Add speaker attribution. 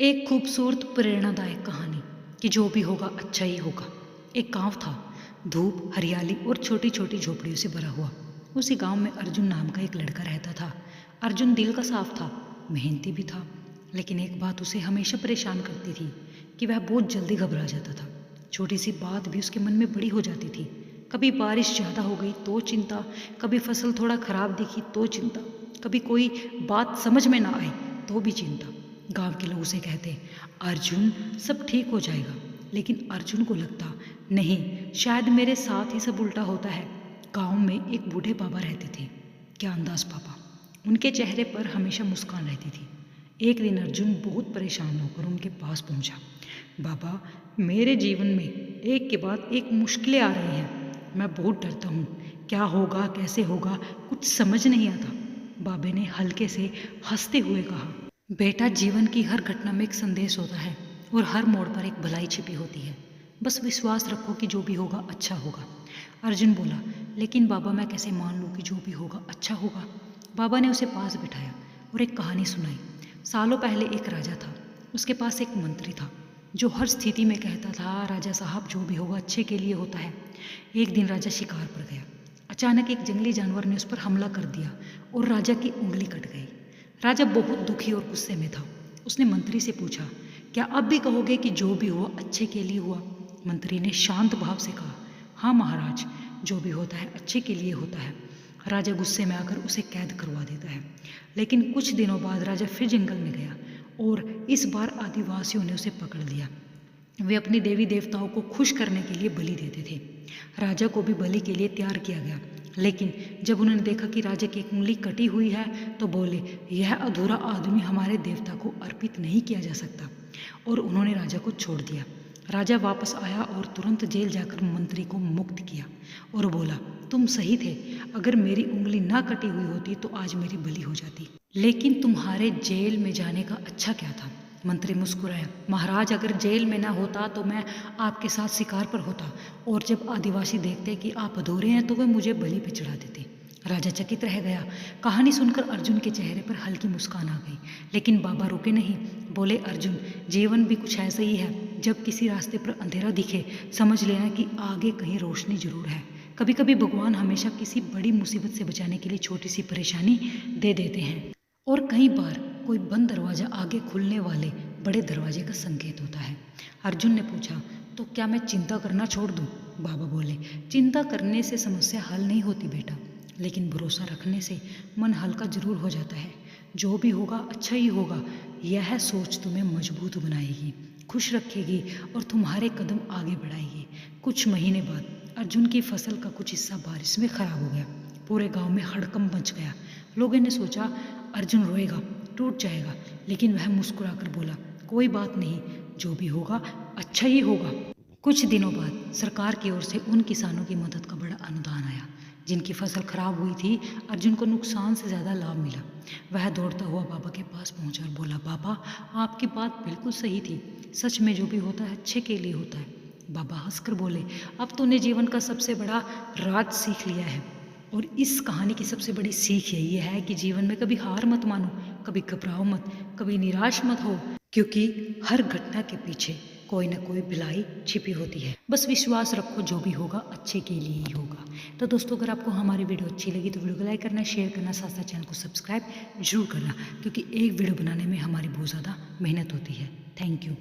Speaker 1: एक खूबसूरत प्रेरणादायक कहानी कि जो भी होगा अच्छा ही होगा। एक गांव था, धूप, हरियाली और छोटी छोटी झोपड़ियों से भरा हुआ। उसी गांव में अर्जुन नाम का एक लड़का रहता था। अर्जुन दिल का साफ था, मेहनती भी था, लेकिन एक बात उसे हमेशा परेशान करती थी कि वह बहुत जल्दी घबरा जाता था। छोटी सी बात भी उसके मन में बड़ी हो जाती थी। कभी बारिश ज़्यादा हो गई तो चिंता, कभी फसल थोड़ा खराब दिखी तो चिंता, कभी कोई बात समझ में ना आए तो भी चिंता। गांव के लोग उसे कहते, अर्जुन सब ठीक हो जाएगा। लेकिन अर्जुन को लगता, नहीं, शायद मेरे साथ ही सब उल्टा होता है। गांव में एक बूढ़े बाबा रहते थे, ज्ञानदास बाबा। उनके चेहरे पर हमेशा मुस्कान रहती थी। एक दिन अर्जुन बहुत परेशान होकर उनके पास पहुंचा। बाबा, मेरे जीवन में एक के बाद एक मुश्किलें आ रही हैं। मैं बहुत डरता हूँ। क्या होगा, कैसे होगा, कुछ समझ नहीं आता। बाबे ने हल्के से हंसते हुए कहा, बेटा, जीवन की हर घटना में एक संदेश होता है और हर मोड़ पर एक भलाई छिपी होती है। बस विश्वास रखो कि जो भी होगा अच्छा होगा। अर्जुन बोला, लेकिन बाबा, मैं कैसे मान लूँ कि जो भी होगा अच्छा होगा। बाबा ने उसे पास बिठाया और एक कहानी सुनाई। सालों पहले एक राजा था। उसके पास एक मंत्री था जो हर स्थिति में कहता था, राजा साहब, जो भी होगा अच्छे के लिए होता है। एक दिन राजा शिकार पर गया। अचानक एक जंगली जानवर ने उस पर हमला कर दिया और राजा की उंगली कट गई। राजा बहुत दुखी और गुस्से में था। उसने मंत्री से पूछा, क्या अब भी कहोगे कि जो भी हुआ अच्छे के लिए हुआ? मंत्री ने शांत भाव से कहा, हाँ महाराज, जो भी होता है अच्छे के लिए होता है। राजा गुस्से में आकर उसे कैद करवा देता है। लेकिन कुछ दिनों बाद राजा फिर जंगल में गया और इस बार आदिवासियों ने उसे पकड़ लिया। वे अपने देवी देवताओं को खुश करने के लिए बलि देते थे। राजा को भी बलि के लिए तैयार किया गया। लेकिन जब उन्होंने देखा कि राजा की एक उंगली कटी हुई है तो बोले, यह अधूरा आदमी हमारे देवता को अर्पित नहीं किया जा सकता, और उन्होंने राजा को छोड़ दिया। राजा वापस आया और तुरंत जेल जाकर मंत्री को मुक्त किया और बोला, तुम सही थे। अगर मेरी उंगली ना कटी हुई होती तो आज मेरी बलि हो जाती। लेकिन तुम्हारे जेल में जाने का अच्छा क्या था? मंत्री मुस्कुराया, महाराज, अगर जेल में ना होता तो मैं आपके साथ शिकार पर होता, और जब आदिवासी देखते कि आप अधूरे हैं तो वे मुझे बलि पे चढ़ा देते। राजा चकित रह गया। कहानी सुनकर अर्जुन के चेहरे पर हल्की मुस्कान आ गई। लेकिन बाबा रुके नहीं। बोले, अर्जुन, जीवन भी कुछ ऐसा ही है। जब किसी रास्ते पर अंधेरा दिखे, समझ लेना कि आगे कहीं रोशनी जरूर है। कभी कभी भगवान हमेशा किसी बड़ी मुसीबत से बचाने के लिए छोटी सी परेशानी दे देते हैं, और कई बार कोई बंद दरवाजा आगे खुलने वाले बड़े दरवाजे का संकेत होता है। अर्जुन ने पूछा, तो क्या मैं चिंता करना छोड़ दूं? बाबा बोले, चिंता करने से समस्या हल नहीं होती बेटा, लेकिन भरोसा रखने से मन हल्का जरूर हो जाता है। जो भी होगा अच्छा ही होगा, यह सोच तुम्हें मजबूत बनाएगी, खुश रखेगी और तुम्हारे कदम आगे बढ़ाएगी। कुछ महीने बाद अर्जुन की फसल का कुछ हिस्सा बारिश में खराब हो गया। पूरे गांव में हड़कंप मच गया। लोगों ने सोचा, अर्जुन रोएगा, टूट जाएगा, लेकिन वह मुस्कुराकर बोला, कोई बात नहीं, जो भी होगा अच्छा ही होगा। कुछ दिनों बाद सरकार की ओर से उन किसानों की मदद का बड़ा अनुदान आया जिनकी फसल खराब हुई थी। अर्जुन को नुकसान से ज़्यादा लाभ मिला। वह दौड़ता हुआ बाबा के पास पहुंचा और बोला, बाबा, आपकी बात बिल्कुल सही थी। सच में जो भी होता है अच्छे के लिए होता है। बाबा हंसकर बोले, अब तूने जीवन का सबसे बड़ा राज सीख लिया है। और इस कहानी की सबसे बड़ी सीख यही है कि जीवन में कभी हार मत मानो, कभी घबराओ मत, कभी निराश मत हो, क्योंकि हर घटना के पीछे कोई ना कोई भलाई छिपी होती है। बस विश्वास रखो, जो भी होगा अच्छे के लिए ही होगा। तो दोस्तों, अगर आपको हमारी वीडियो अच्छी लगी तो वीडियो को लाइक करना, शेयर करना, साथ साथ चैनल को सब्सक्राइब जरूर करना, क्योंकि एक वीडियो बनाने में हमारी बहुत ज़्यादा मेहनत होती है। Thank you.